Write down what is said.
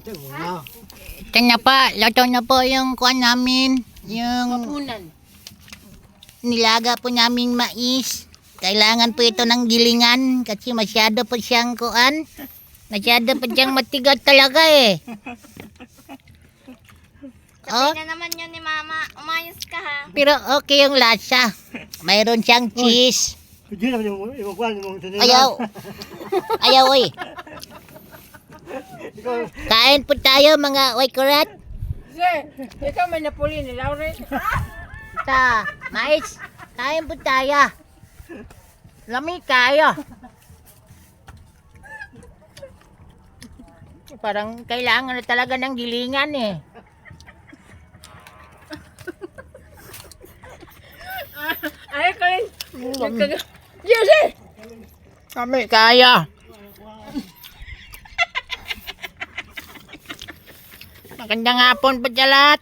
Ito na pa, luto na po yung kuan namin. Yung nilaga po naming mais. Kailangan po ito ng gilingan kasi masyado po siyang kuan. Masyado po siyang matigas talaga eh. Sabi na naman yun ni Mama, umayos ka ha. Pero okay yung lasa. Mayroon siyang cheese. Ayaw. Ayaw oy. Kain po tayo mga oy-kurat. Ikaw may napuli ni Laure. Ta, mais. Kain po tayo. Lami tayo. Parang kailangan na talaga ng gilingan eh. Ay ko rin. Yes eh. Kami kaya. Magandang hapon po sa lahat.